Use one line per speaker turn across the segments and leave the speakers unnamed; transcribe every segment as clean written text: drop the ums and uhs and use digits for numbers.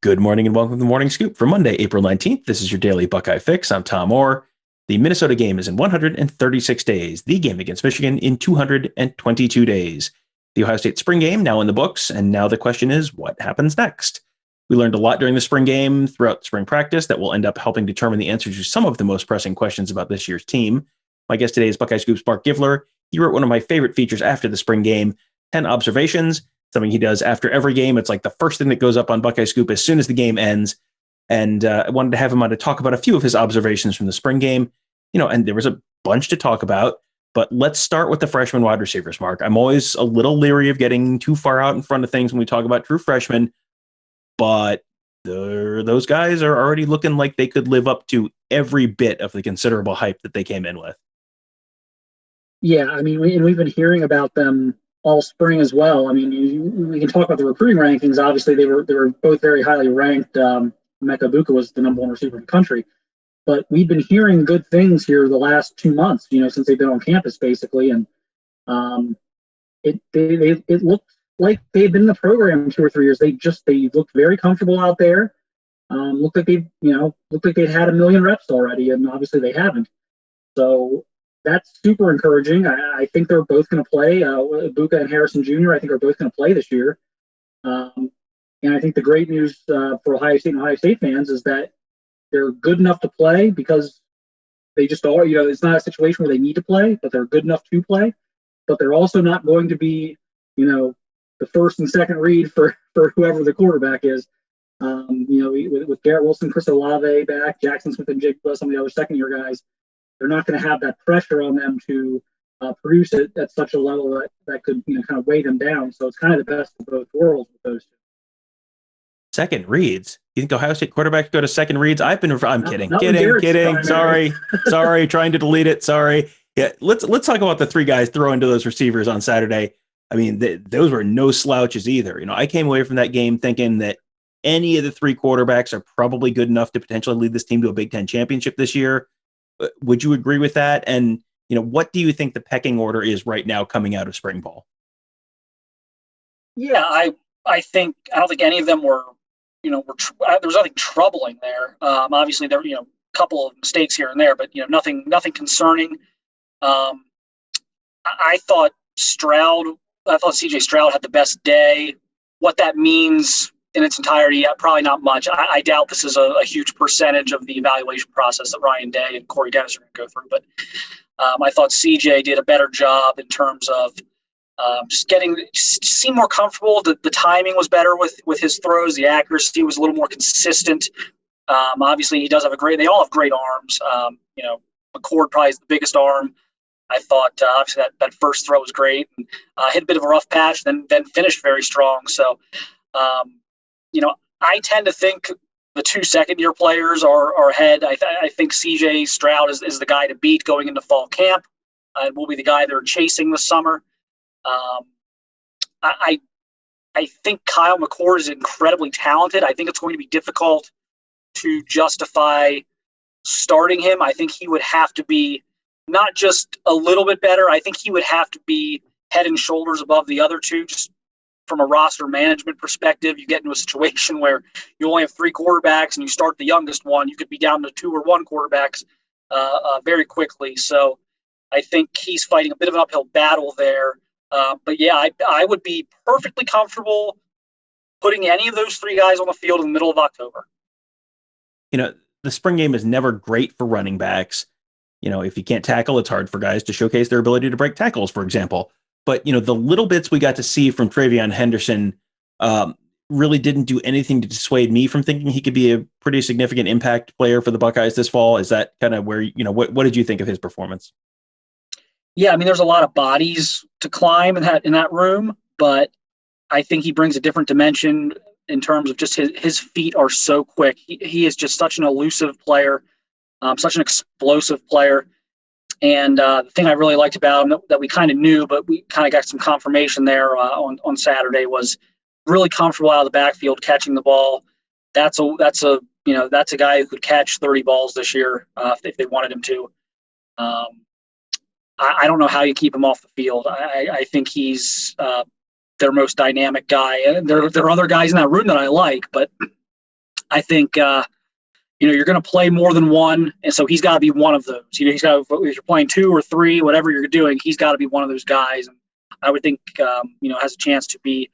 Good morning and welcome to the Morning Scoop for Monday, April 19th. This is your daily Buckeye fix. I'm Tom Orr. The Minnesota game is in 136 days. The game against Michigan in 222 days. The Ohio State spring game now in the books, and now the question is, what happens next? We learned a lot during the spring game throughout spring practice that will end up helping determine the answers to some of the most pressing questions about this year's team. My guest today is Buckeye Scoop's Marc Givler. He wrote one of my favorite features after the spring game, 10 observations, something he does after every game. It's like the first thing that goes up on Buckeye Scoop as soon as the game ends. And I wanted to have him on to talk about a few of his observations from the spring game. And there was a bunch to talk about, but let's start with the freshman wide receivers, Marc. I'm always a little leery of getting too far out in front of things when we talk about true freshmen, but those guys are already looking like they could live up to every bit of the considerable hype that they came in with.
Yeah, I mean, we've been hearing about them all spring as well. I mean, we can talk about the recruiting rankings. Obviously, they were both very highly ranked. Egbuka was the number one receiver in the country. But we've been hearing good things here the last 2 months, since they've been on campus, basically. And it looked like they've been in the program 2 or 3 years. They looked very comfortable out there. Looked like they'd had a million reps already, and obviously they haven't. So that's super encouraging. I think they're both going to play. Egbuka and Harrison Jr., I think, are both going to play this year. And I think the great news for Ohio State and Ohio State fans is that they're good enough to play because they just are. It's not a situation where they need to play, but they're good enough to play. But they're also not going to be, the first and second read for whoever the quarterback is. With Garrett Wilson, Chris Olave back, Jackson Smith and Jigba, some of the other second-year guys, they're not going to have that pressure on them to produce it at such a level that could, kind of weigh them down. So it's kind of the best of both worlds with those two.
Second reads? You think Ohio State quarterbacks go to second reads? I'm kidding.
Not
Kidding. Sorry. Trying to delete it. Sorry. Yeah. Let's talk about the three guys thrown into those receivers on Saturday. I mean, those were no slouches either. I came away from that game thinking that any of the three quarterbacks are probably good enough to potentially lead this team to a Big Ten championship this year. Would you agree with that? And, what do you think the pecking order is right now coming out of spring ball?
Yeah, I don't think any of them were, there was nothing troubling there. Obviously there, a couple of mistakes here and there, but, nothing concerning. I thought CJ Stroud had the best day. What that means in its entirety, probably not much. I doubt this is a huge percentage of the evaluation process that Ryan Day and Corey Dennis are going to go through. But I thought CJ did a better job in terms of just seemed more comfortable. The timing was better with his throws. The accuracy was a little more consistent. Obviously, he does have they all have great arms. McCord probably is the biggest arm. I thought obviously that first throw was great and hit a bit of a rough patch, then finished very strong. So, I tend to think the two second-year players are ahead. I think CJ Stroud is the guy to beat going into fall camp. Will be the guy they're chasing this summer. I think Kyle McCord is incredibly talented. I think it's going to be difficult to justify starting him. I think he would have to be not just a little bit better. I think he would have to be head and shoulders above the other two, just from a roster management perspective. You get into a situation where you only have three quarterbacks and you start the youngest one, you could be down to 2 or 1 quarterbacks very quickly. So I think he's fighting a bit of an uphill battle there. But yeah, I would be perfectly comfortable putting any of those three guys on the field in the middle of October.
The spring game is never great for running backs. If you can't tackle, it's hard for guys to showcase their ability to break tackles, for example. But, the little bits we got to see from TreVeyon Henderson really didn't do anything to dissuade me from thinking he could be a pretty significant impact player for the Buckeyes this fall. Is that kind of where, what did you think of his performance?
Yeah, I mean, there's a lot of bodies to climb in that room, but I think he brings a different dimension in terms of just his feet are so quick. He is just such an elusive player, such an explosive player. And the thing I really liked about him that we kind of knew, but we kind of got some confirmation there on Saturday, was really comfortable out of the backfield catching the ball. That's a guy who could catch 30 balls this year if they wanted him to. I don't know how you keep him off the field. I think he's their most dynamic guy. And there are other guys in that room that I like, but I think you're going to play more than one, and so he's got to be one of those. He's got, if you're playing 2 or 3, whatever you're doing, he's got to be one of those guys. And I would think has a chance to be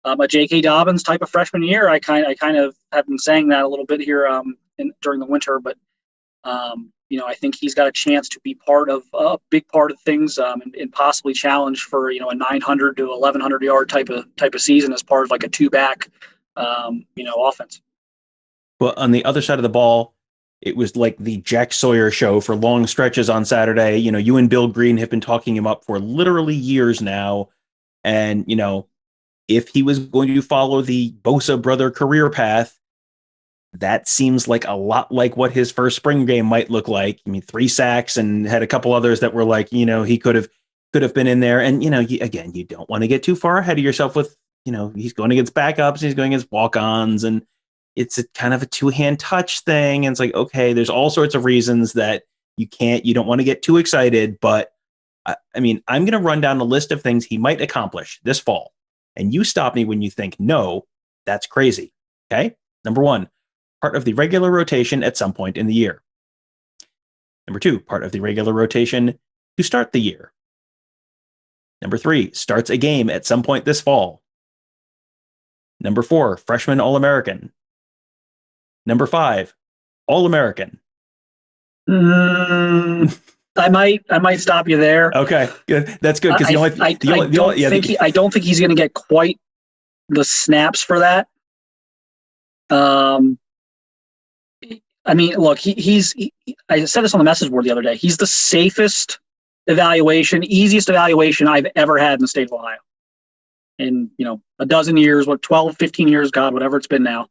a J.K. Dobbins type of freshman year. I kind of have been saying that a little bit here during the winter, but I think he's got a chance to be part of a big part of things and possibly challenge for a 900 to 1100 yard type of season as part of like a 2-back offense.
Well, on the other side of the ball, it was like the Jack Sawyer show for long stretches on Saturday. You and Bill Green have been talking him up for literally years now. And, if he was going to follow the Bosa brother career path, that seems like a lot like what his first spring game might look like. I mean, 3 sacks and had a couple others that were like, he could have been in there. And, you don't want to get too far ahead of yourself with, he's going against backups, he's going against walk-ons, and it's a kind of a 2-hand touch thing. And it's like, okay, there's all sorts of reasons that you don't want to get too excited. But I'm going to run down a list of things he might accomplish this fall. And you stop me when you think, no, that's crazy. Okay. Number 1, part of the regular rotation at some point in the year. Number 2, part of the regular rotation to start the year. Number 3, starts a game at some point this fall. Number 4, freshman All-American. Number 5, All-American.
I might stop you there.
Okay, good. That's good because
I don't think he's going to get quite the snaps for that. Look, I said this on the message board the other day. He's the safest evaluation, easiest evaluation I've ever had in the state of Ohio. In, a dozen years, 12, 15 years, God, whatever it's been now.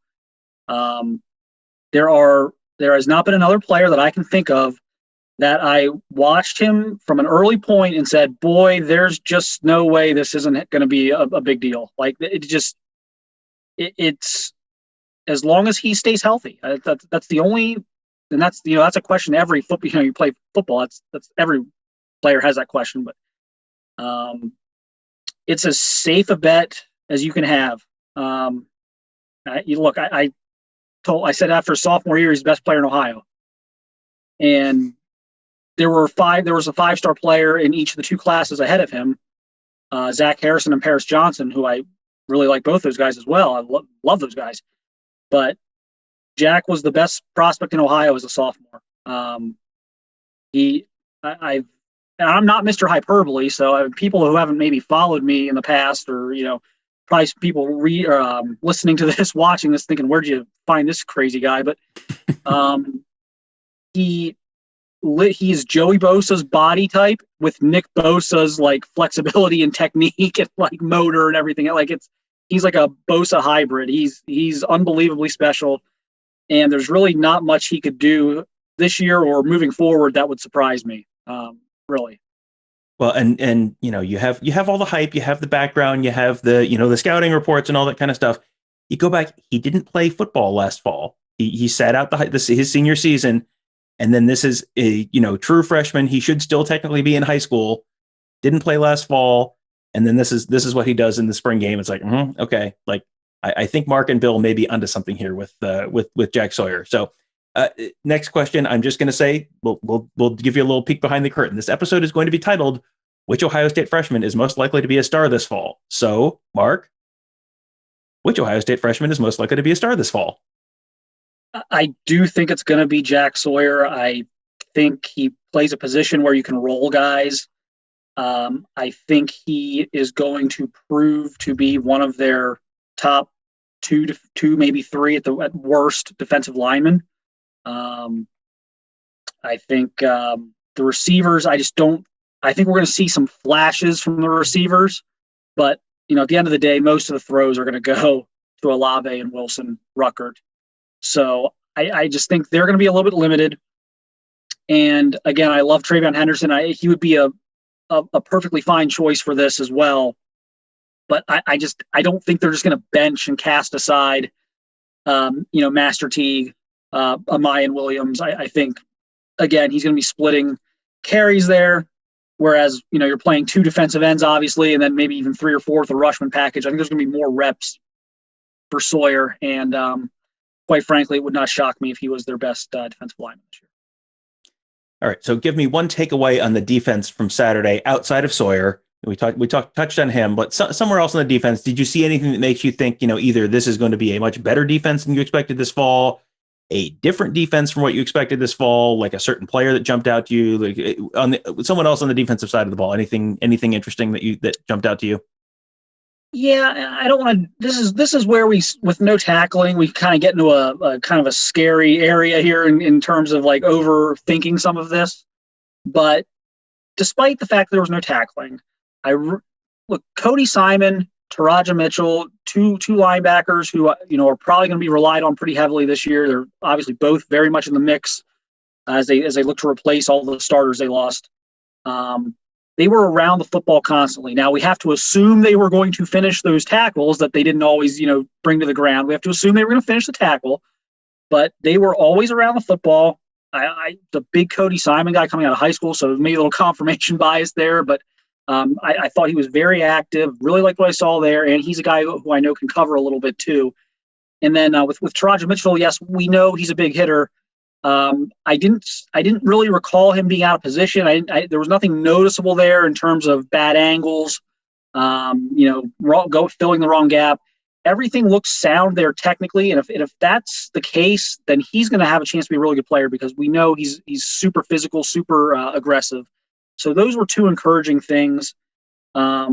There has not been another player that I can think of that I watched him from an early point and said, boy, there's just no way this isn't going to be a big deal. Like it's as long as he stays healthy. That's the only, and that's a question every football. You play football. That's every player has that question, but it's as safe a bet as you can have. I said after sophomore year he's the best player in Ohio, and there was a 5-star player in each of the 2 classes ahead of him, Zach Harrison and Paris Johnson, who I really like both those guys as well. I love those guys. But Jack was the best prospect in Ohio as a sophomore. I'm not Mr. Hyperbole, so people who haven't maybe followed me in the past, or probably people listening to this, watching this, thinking, "Where'd you find this crazy guy?" But he's Joey Bosa's body type with Nick Bosa's like flexibility and technique and like motor and everything. Like he's like a Bosa hybrid. He's unbelievably special, and there's really not much he could do this year or moving forward that would surprise me. Really.
Well, and you have all the hype, you have the background, you have the scouting reports and all that kind of stuff. You go back, he didn't play football last fall. He sat out his senior season, and then this is a true freshman. He should still technically be in high school. Didn't play last fall, and then this is what he does in the spring game. It's like, okay, like I think Marc and Bill may be onto something here with Jack Sawyer. So. Next question. I'm just going to say we'll give you a little peek behind the curtain. This episode is going to be titled "Which Ohio State freshman is most likely to be a star this fall?" So, Marc, which Ohio State freshman is most likely to be a star this fall?
I do think it's going to be Jack Sawyer. I think he plays a position where you can roll guys. I think he is going to prove to be one of their top 2 to 2, maybe 3 at worst defensive linemen. I think the receivers, I think we're going to see some flashes from the receivers, but at the end of the day, most of the throws are going to go to Olave and Wilson Ruckert. So I just think they're going to be a little bit limited. And again, I love TreVeyon Henderson. He would be a perfectly fine choice for this as well. But I don't think they're just going to bench and cast aside, Master Teague, Amayan Williams. I think, again, he's going to be splitting carries there, whereas, you're playing 2 defensive ends, obviously, and then maybe even 3 or 4 with the Rushman package. I think there's going to be more reps for Sawyer. And quite frankly, it would not shock me if he was their best defensive lineman this year.
All right, so give me one takeaway on the defense from Saturday outside of Sawyer. We touched on him, but somewhere else on the defense, did you see anything that makes you think, either this is going to be a much better defense than you expected this fall, a different defense from what you expected this fall, like a certain player that jumped out to you, like someone else on the defensive side of the ball? Anything interesting that jumped out to you?
Yeah, I don't want to. This is where with no tackling, we kind of get into a kind of a scary area here in terms of like overthinking some of this. But despite the fact that there was no tackling, look, Cody Simon, Taraja Mitchell, two linebackers who are probably going to be relied on pretty heavily this year. They're obviously both very much in the mix as they look to replace all the starters they lost. They were around the football constantly. Now we have to assume they were going to finish those tackles that they didn't always, bring to the ground. We have to assume they were going to finish the tackle, but they were always around the football. The big Cody Simon guy coming out of high school, so maybe a little confirmation bias there, but I thought he was very active, really liked what I saw there, and he's a guy who I know can cover a little bit too. And then with Taraja Mitchell, yes, we know he's a big hitter. I didn't really recall him being out of position. There was nothing noticeable there in terms of bad angles, filling the wrong gap. Everything looks sound there technically, and if that's the case, then he's going to have a chance to be a really good player because we know he's super physical, super aggressive. So those were two encouraging things. I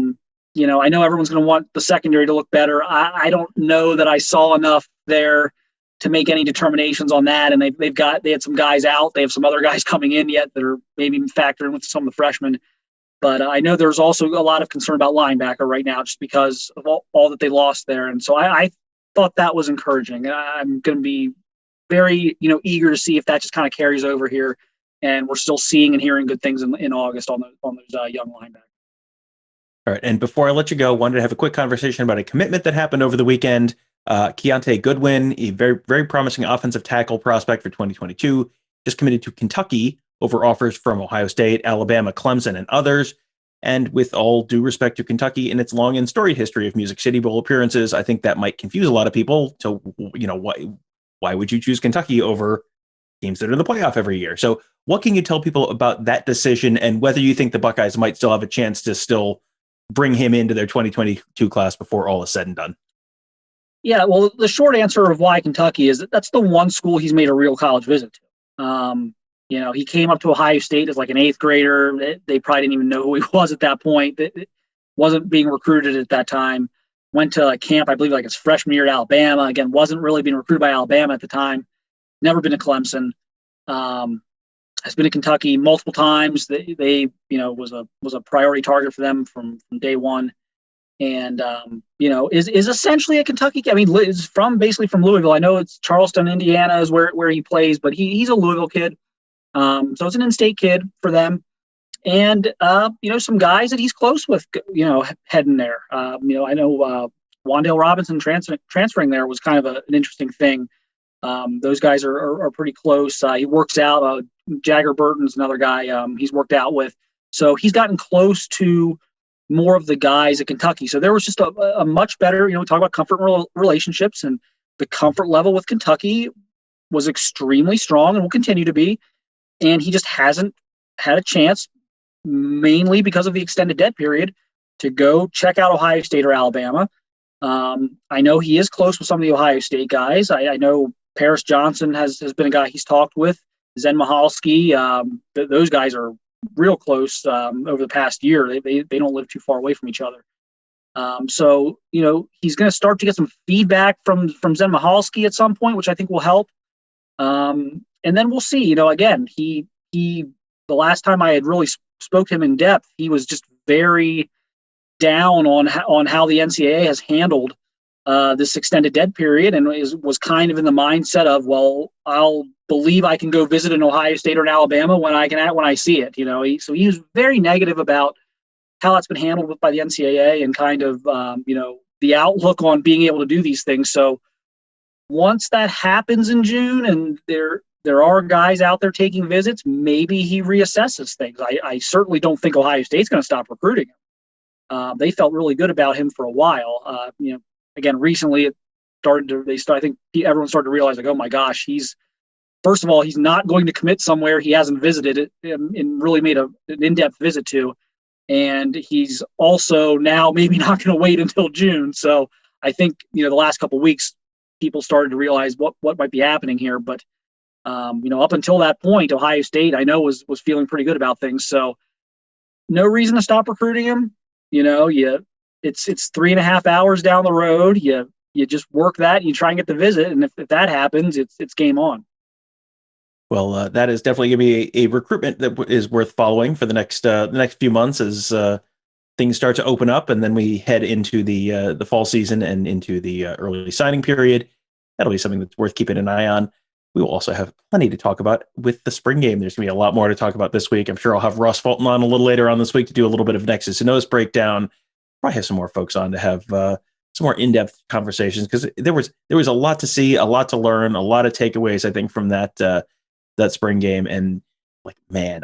know everyone's going to want the secondary to look better. I don't know that I saw enough there to make any determinations on that. And they had some guys out. They have some other guys coming in yet that are maybe factoring with some of the freshmen. But I know there's also a lot of concern about linebacker right now just because of all that they lost there. And so I thought that was encouraging. I'm going to be very, eager to see if that just kind of carries over here. And we're still seeing and hearing good things in August on those young linebackers.
All right. And before I let you go, I wanted to have a quick conversation about a commitment that happened over the weekend. Keontae Goodwin, a very, very promising offensive tackle prospect for 2022, just committed to Kentucky over offers from Ohio State, Alabama, Clemson, and others. And with all due respect to Kentucky and its long and storied history of Music City Bowl appearances, I think that might confuse a lot of people. So, why would you choose Kentucky over teams that are in the playoff every year? So what can you tell people about that decision and whether you think the Buckeyes might still have a chance to still bring him into their 2022 class before all is said and done?
Yeah, well, the short answer of why Kentucky is that's the one school he's made a real college visit to. He came up to Ohio State as like an eighth grader. They probably didn't even know who he was at that point. It wasn't being recruited at that time. Went to camp, I believe, like his freshman year at Alabama. Again, wasn't really being recruited by Alabama at the time. Never been to Clemson. Has been to Kentucky multiple times. They was a priority target for them from day one. And is essentially a Kentucky. I mean, is basically from Louisville. I know it's Charleston, Indiana is where he plays, but he's a Louisville kid. So it's an in-state kid for them, and some guys that he's close with, heading there. I know Wan'Dale Robinson transferring there was kind of an interesting thing. Those guys are pretty close. He works out. Jagger Burton's another guy he's worked out with, so he's gotten close to more of the guys at Kentucky. So there was just a much better, we talk about comfort relationships, and the comfort level with Kentucky was extremely strong and will continue to be. And he just hasn't had a chance, mainly because of the extended dead period, to go check out Ohio State or Alabama. I know he is close with some of the Ohio State guys. I know Paris Johnson has been a guy he's talked with. Zen Michalski, those guys are real close over the past year. They don't live too far away from each other. So he's going to start to get some feedback from Zen Michalski at some point, which I think will help. And then we'll see. Again, he the last time I had really spoke to him in depth, he was just very down on how the NCAA has handled this extended dead period, and was kind of in the mindset of, well, I'll believe I can go visit an Ohio State or an Alabama when I see it. So he was very negative about how that's been handled by the NCAA and kind of the outlook on being able to do these things. So once that happens in June, and there are guys out there taking visits, maybe he reassesses things. I certainly don't think Ohio State's going to stop recruiting him. They felt really good about him for a while. Again, recently I think everyone started to realize, like, oh my gosh, first of all, he's not going to commit somewhere he hasn't visited it and really made an in-depth visit to. And he's also now maybe not going to wait until June. So I think, the last couple of weeks, people started to realize what might be happening here. But, up until that point, Ohio State, I know, was feeling pretty good about things. So no reason to stop recruiting him. It's 3.5 hours down the road. You just work that, you try and get the visit. And if that happens, it's game on.
Well, that is definitely going to be a recruitment that is worth following for the next few months as things start to open up, and then we head into the fall season and into the early signing period. That'll be something that's worth keeping an eye on. We will also have plenty to talk about with the spring game. There's going to be a lot more to talk about this week. I'm sure I'll have Ross Fulton on a little later on this week to do a little bit of Nexus and Nose breakdown. Probably have some more folks on to have some more in-depth conversations, because there was a lot to see, a lot to learn, a lot of takeaways, I think, from that spring game. And like, man,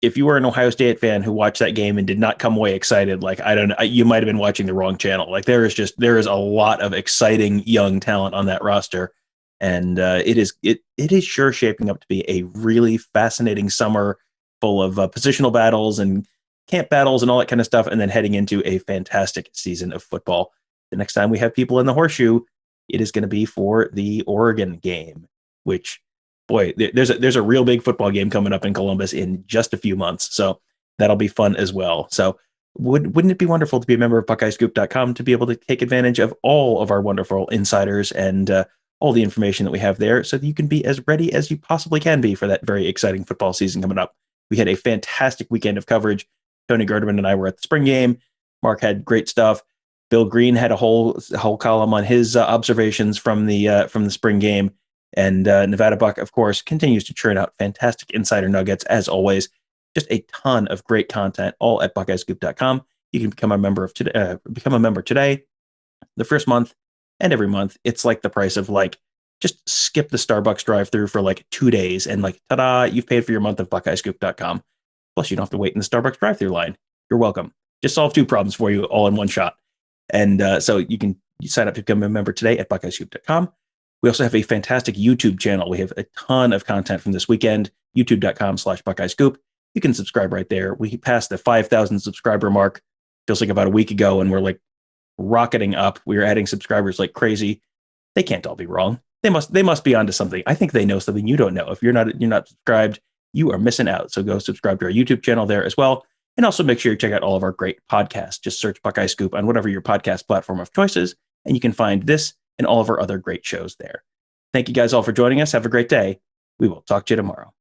if you were an Ohio State fan who watched that game and did not come away excited, like, I don't know, you might have been watching the wrong channel. Like, there is a lot of exciting young talent on that roster, and it is sure shaping up to be a really fascinating summer full of positional battles and camp battles and all that kind of stuff, and then heading into a fantastic season of football. The next time we have people in the horseshoe, it is going to be for the Oregon game, which, boy, there's a real big football game coming up in Columbus in just a few months. So that'll be fun as well. So wouldn't it be wonderful to be a member of BuckeyeScoop.com to be able to take advantage of all of our wonderful insiders and all the information that we have there, so that you can be as ready as you possibly can be for that very exciting football season coming up. We had a fantastic weekend of coverage. Tony Gerderman and I were at the spring game. Marc had great stuff. Bill Green had a whole column on his observations from the spring game. And Nevada Buck, of course, continues to churn out fantastic insider nuggets, as always. Just a ton of great content, all at BuckeyeScoop.com. You can become a member today, the first month, and every month. It's like the price of, like, just skip the Starbucks drive-thru for like 2 days, and like, ta-da, you've paid for your month of BuckeyeScoop.com. Plus, you don't have to wait in the Starbucks drive-thru line. You're welcome. Just solve 2 problems for you all in one shot. And so you sign up to become a member today at BuckeyeScoop.com. We also have a fantastic YouTube channel. We have a ton of content from this weekend, youtube.com/BuckeyeScoop. You can subscribe right there. We passed the 5,000 subscriber mark, feels like about a week ago, and we're like rocketing up. We are adding subscribers like crazy. They can't all be wrong. They must be onto something. I think they know something you don't know. If you're not subscribed, you are missing out. So go subscribe to our YouTube channel there as well. And also make sure you check out all of our great podcasts. Just search Buckeye Scoop on whatever your podcast platform of choice is, and you can find this and all of our other great shows there. Thank you guys all for joining us. Have a great day. We will talk to you tomorrow.